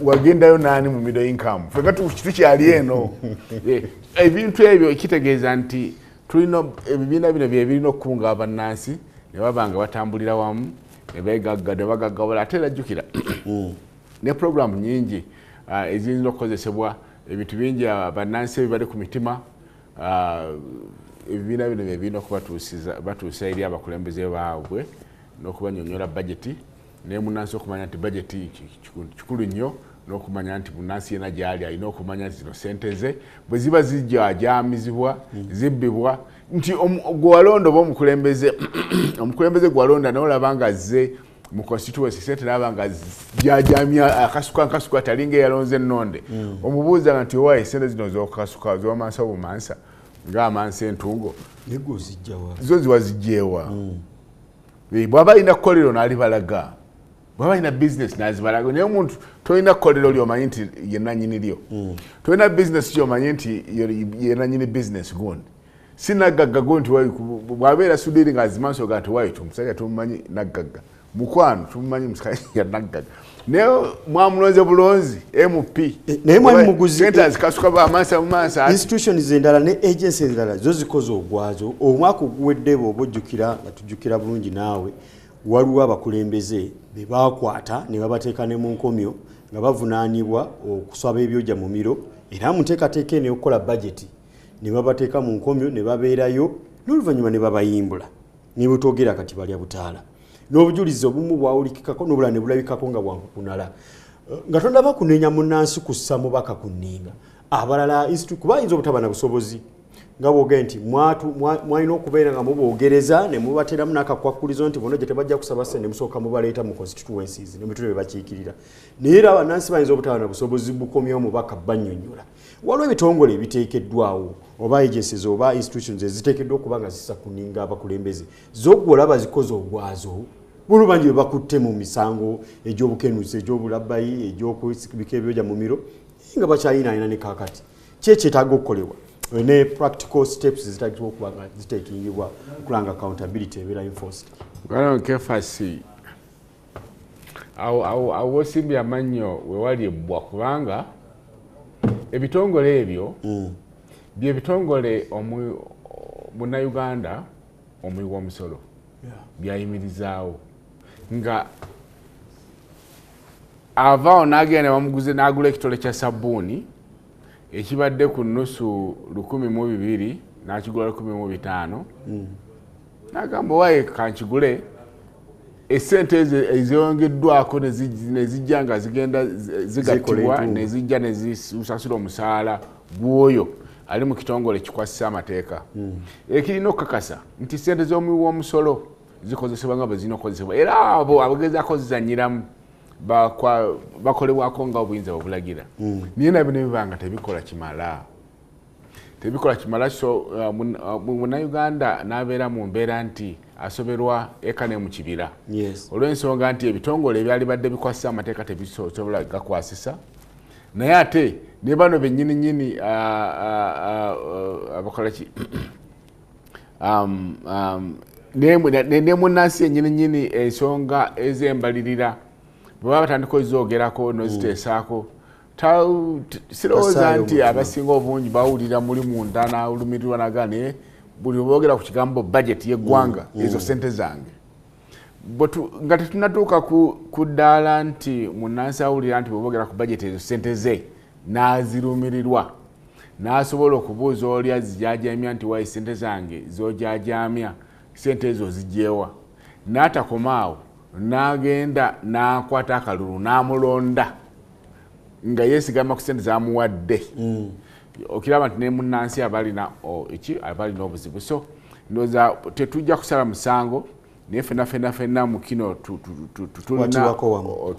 wagendayo naani mu middle income fenga tukyali eno ebintu ebyo kitegeeza nti tulina ebibiina bino byebirina okukunga bannansi ne baba nga batambulira wamu ne bagaggawola ate era jjukira ne programu nyingi eziyinza okukozesebwa ebintu bingi bannansi ebibali ku mitima ebibiina bino byebirina okubatuusa eri abakulembeze baabwe n'okubanyonnyola bajeti naye munnansi okumanya nti bajeti kikulu nnyo n'okumanya nti munnansi yena gyali alina okumanya nti zino sente ze bwe ziba zijjajaamizibwa zibbibwa nti gwe walonda oba omukulembeze gwalonda naye olaba nga azze mu constituency sente naba nga jajamya akasuka talinga eyalonze ennonde omubuuza nti owaaye sente zino zokasuka zomansa bumansa ng'amansa entungo zo ziwa zijjeewa bw'aba alina kkolero n'alibalaga bw'aba alina business n'azibalaga naye omuntu tolina kkolero lyomanyi nti ye nannyini lyo tolina business kyomanyi nti ye nannyini business gundi si naggagga gundi bw'abeera sudiri ng'azimanso ga nti waitu omusajja tumumanyi naggagga mukwano tumumanyi musajja naggagga naye mwamulonze bulonzi MP naye mwami muguzi sente azikasuka b'amansa mu mansa institutions endala ne agencies endala zo zikoze ogwazo omwaka oguwedde bw'oba ojjukira nga tujjukira bulungi naawe waliwo abakulembeze be baakwata ne babateeka ne mu nkomyo nga bavunaanibwa okusaba ebyojja mu miro era mu nteekateeka eno y'okukola bajeti ne babateeka mu nkomyo ne babeerayo n'oluvannyuma ne babayimbula ne butogera kati balya butaala n'obujulizi obumu bwawulikikako n'obulala ne bulabikako nga bwankukunala nga tondaba kunenya munnansi kussa mubaka kunninga abalala kuba ayinza obutaba na busobozi nga bwogere nti mwalina okubeera nga muboogereza ne mubateramu n'akakwakkulizo nti bonna gye tebajja kusaba ssente ne musooka mubaleeta mu constituencies ne mitule be bakiikirira naye era abannansi bayinza obutaba na busobozi bukomyewo mubaka bannyonnyola waliwo ebitongole ebiteekeddwawo oba agencies oba institutions eziteekeddwa okuba nga zissa kuninga abakulembeze zogwe olaba zikoze ogwazo bulubanji bwe bakutte mu misango egy'obukenuzi egy'obulabbayi egy'okubika ebyojja mu miro nga bakyayinaayina ne kaakati kyekyetaaga okukolebwa ne practical steps zitagibwa okuba nga ziteekingibwa okulanga accountability ebeera enforced kefasi awo osimbye amannyo wewali ebbwa kubanga ebitongole ebyo byebitongole munnayuganda omuwi w'omusolo byayimirizaawo nga avaawo n'agenda bamuguze n'agula ekitole kya sabbuuni ekibadde ku nnusu 1,200 n'akigula 1,500 n'agamba waaye kankigule essente ezeyongeddwako nezijja nga zigenda zigattibwa nezijja nezisasula omusaala gw'oyo ali mu kitongole kikwasisa amateeka ekirina okukakasa nti sente z'omuwi w'omusolo zikozesebwa nga bwe zirina okukozesebwa era abo abagezaako zizanyiramu bakolebwako nga obuyinza bwebulagira naye nabino bibanga tebikola kimala so munnayuganda n'abeera mu mbeera nti asoberwa eka ne mu kibira olw'ensonga nti ebitongole ebyali badde bikwasisa amateeka tebisobola gakwasisa naye ate ne bano bennyininyini abakola ki ne munnansi ennyininyini ensonga ez'embalirira bwe baba batandika ozoogerako n'oziteesaako sirowooza nti abasinga obungi bawulira muli munda n'olumirirwa nagane buli boogera ku kigambo budget y'eggwanga ezo sente zange nga tetunatuuka ku ddaala nti munnansi awulira nti bweboogera ku budget ezo sente ze n'azirumirirwa n'asobola okubuuza oli azijajamya nti wayi sente zange zojajamya sente ezo zijjeewa n'atakomaawo n'agenda n'akwata akalulu n'amulonda nga yeesigama ku sente zamuwadde okiraba nti ne munnansi abalina obuzibu so ndowooza tetujja kusala musango naye fenna mu kino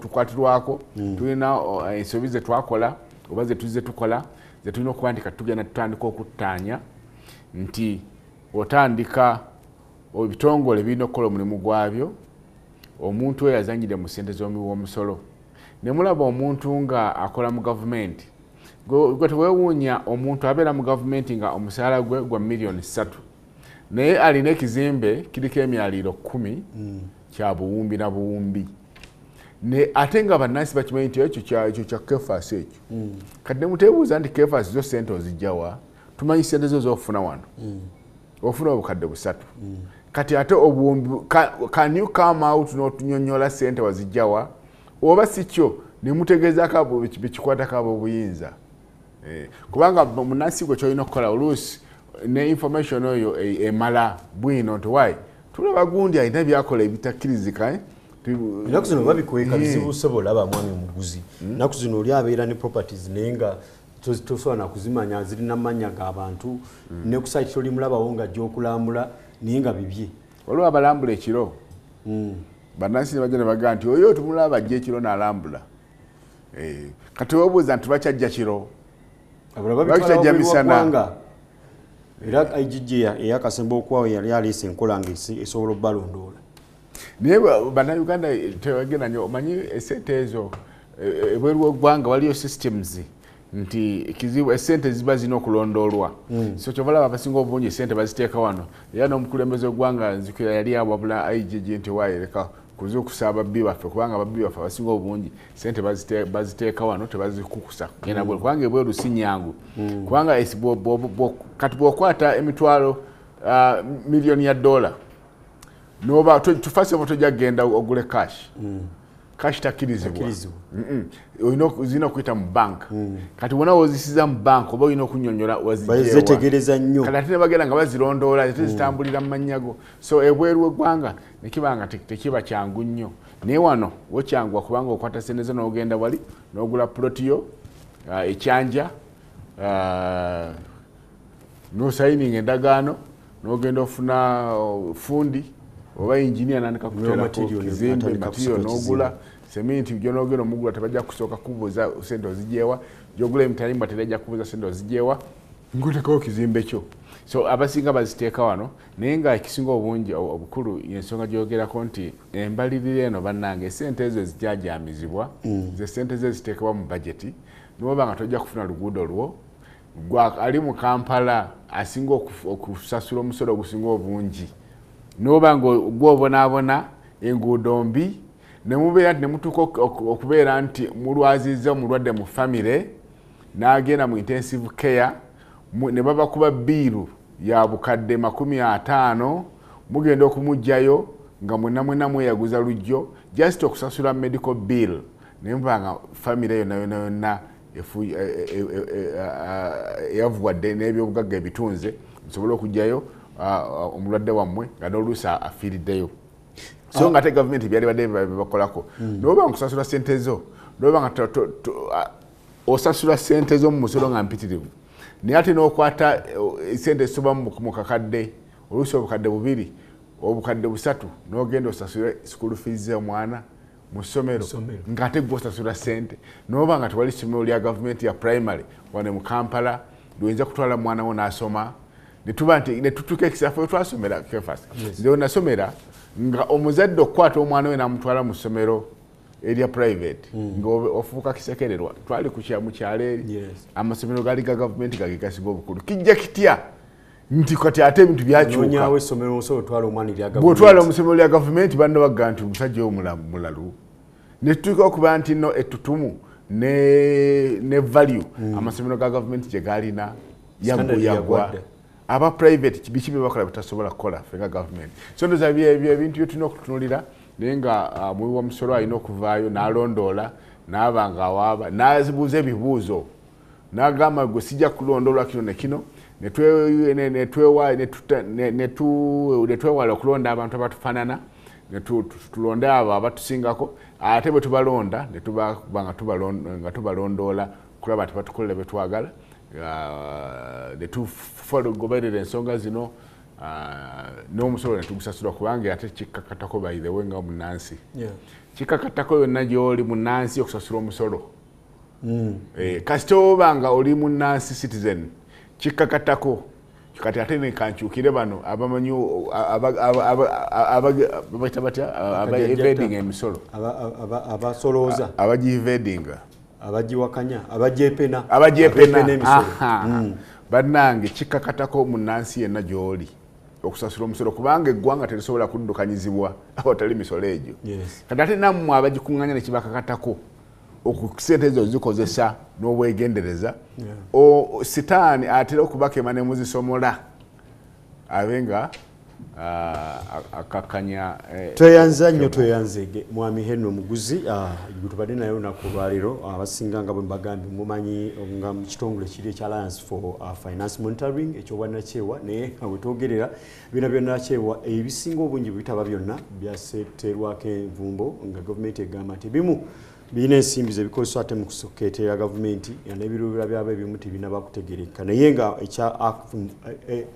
tukwatirwako tulina ensobi ze twakola oba ze tuzze tukola ze tulina okuba nti katugenda tutandika okuttaanya nti otandika ebitongole birina okukola omulimu gwabyo omuntu oyo yazanyire mu ssente z'omusolo ne mulaba omuntu nga akola mu gavumenti gwe teweewuunya omuntu abeera mu gavumenti nga omusaala gwe gwa miliyoni 3 naye alina ekizimbe kiriko emyaliro 10 kya buwumbi na buwumbi ate nga bannansi bakimanyi nti ekyo kya kefas ekyo kati ne muteebuuza nti kefas zo sente ozijjawa tumanyi sente zo zofuna wano ofuna obukadde 3 kati ate obuwumbi can you come out n'otunyonnyola sente wazijjawa oba si kyo ne mutegeezaako abo bekikwatako abo obuyinza kubanga munnansi gwe kyolina okukola oluusi ne information oyo emala bwino nti wayi tulaba gundi alina byakola ebitakkirizika enaku zino babikweka bizibu sobolaba mwami omuguzi naku zino oli abeera ne properties naye nga tosobola nakuzimanya zirina mannya g'abantu ne ku site toli mulabawo nga gyokulambula naye nga bibye waliwo abalambula ekiro bannansi ne bajja ne bagamba nti oyo tumulaba ajja ekiro n'alambula kati webuuza nti bakyajja kiro bakitajja misana era IGG eyakasemba okwawo yali aleese enkola nga esobola obbalondoola naye bannayuganda tebagenda nnyo omanyi esente ezo ebweru w'eggwanga waliyo systems nti ekizibu esente ziba zina okulondoolwa so kyobalaba abasinga obungi esente baziteeka wano era n'omukulembeze w'eggwanga nzikira yali awabula IGG nti waayereka kuzuukusa ababbi baffe kubanga ababbi baffe abasinga obungi sente baziteeka wano tebazikukusa genda bwe kubanga ebweru si nnyangu kubanga kati bw'okwata emitwalo miliyoni ya $, noba tufase oba tojja kugenda ogule cash takkirizibwa olina okuyita mu bank kati wona wozisiza mu bank oba olina okunnyonnyola wazizetegereza nnyo kati ate ne bagenda nga bazirondoola ate zitambulira mu mannyago so ebweru w'eggwanga ne kiba nga tekiba kyangu nnyo naye wano wokyangwa kubanga okwata sente zo n'ogenda wali n'ogula plotiyo ekyanja n'osayininga endagaano n'ogenda ofuna fundi oba engineer nandika kuteerako kizimbe material n'ogula seminti gy'onoogenda omugula tebajja kusooka kubuuza sente ozigyewa gy'ogula emitalimba tebajja kubuuza sente ozigyewa ng'oteekawo kizimbe kyo so abasinga baziteeka wano naye nga ekisinga obungi obukulu yensonga gyogerako nti embalirira eno bannange esente ezo ezijajamizibwa ze sente ze ziteekebwa mu bajeti noba nga tojja kufuna luguudo lwo ali mu Kampala asinga okusasula omusolo ogusinga obungi noba nga gwobonaabona enguudo mbi ne mubeera nti ne mutuuka okubeera nti mulwaziza omulwadde mu famire n'agenda mu intensive care ne babakuba biiru ya bukadde 50 mugenda okumugjayo nga mwenna mweyaguza lujjo just okusasula medical bill ne mubanga famire yonna yavuwadde n'ebyobugagga ebitunze nsobola okujjayo omulwadde wammwe nga n'oluusi afiiriddeyo so nga ate gavumenti byali badde bakolako noba nkusasula sente zo noba nga osasula sente zo mu musolo nga mpitirivu naye ate n'okwata sente esoba mu kakadde oluusi obukadde 2 obukadde 3 n'ogenda osasula school fees y'omwana mu ssomero ng'ate gw'osasula sente noba nga tewali ssomero lya gavumenti ya primary wane mu Kampala lyoyinza kutwala mwana wo n'asoma netuba nti netutuuka ekisafo twasomera kefas nze nasomera nga omuzadde okukwata omwana we n'amutwala mu ssomero erya private nga ofuuka kisekererwa twali mu kyalo eri amasomero gali ga gavumenti gagegasinga obukulu kijja kitya nti kati ate ebintu byakyuka bw'otwala mu ssomero lya gavumenti banno bagamba nti omusajja oyo mulalu ne tutuuka okuba nti nno ettutumu ne value amasomero ga government je galina yagwa aba private bichi bibakola bitasobola kukola fenga government so ndoza ebintu byotuna okutunulira nenga muwi wa musoro ayina okuvaayo n'alondoola n'abanga awaaba n'azibuuza ebibuuzo n'agamba gwe sijja kulondolwa kino ne kino netwewala okulonda abantu abatufaanana tulonde abo abatusingako ate bwe tubalonda nga tubalondoola kulaba nti batukolera bye twagala netugoberera ensonga zino n'omusolo netugusasula kubanga ate kikkakatako by the way nga munansi kikkakatako yonna gy'oli munansi okusasula omusolo kasita oba nga oli munansi citizen kikkakatako kati ate nekankyukire bano abamanyi babaita batya aba-evading emisolo abasolooza abagievadinga abagiwakanya abagyepena bannange kikkakatako munansi yenna gy'oli okusasula omusolo kubanga eggwanga terisobola kuddukanyizibwa awatali misolo egyo kati ate nammwe abagikuŋŋanya ne kibakakatako okusente ezo zikozesa n'obwegendereza sitaani atera okubakema ne muzisomola abenga akakanya tweyanza nnyo tweyanzege mwami Henry Omuguzi tubadde naye olunaku lwaleero abasinga nga bwe mbagambye mumanyi nga mu kitongole kiri ekya Alliance for Finance Monitoring ekyobwannakyewa naye we twogerera byonna byonnakyewa ebisinga obungi bwitaba byonna byaseeterwako envumbo nga gavumenti egamba nti ebimu birina ensimbi zebikozeswa ate mu kusokeetera gavumenti n'ebiruubira byabo ebimu tebinaba kutegeereka naye nga ekya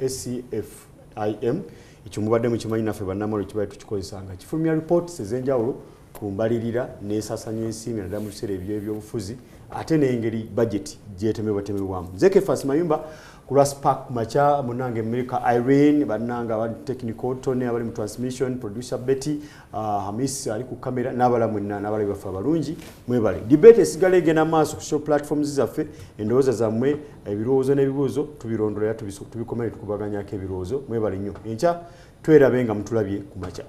SCFIM ekyo mubadde mukimanyi naffe bannamawulire kibadde tukikozesanga kifulumya reports ez'enjawulo ku mbalirira n'esasanya ensimbi naddala mu biseera eby'ebyobufuzi ate n'engeri budget gyetemebwatemebwamu nze Kefas Mayumba ku lwa Spark macha munange America Irene bannanga abali technical Tony abali mu transmission producer Betty Hamis ali ku kamera n'abala mwenna n'abali bafa abalungi mwebale debate esigala egenda maaso ku show platforms zaffe endowooza zammwe ebirowoozo n'ebibuuzo tubirondola tubikomere tukubaganyako ebirowoozo mwebale nnyo enkya twerabe nga mutulabye ku macha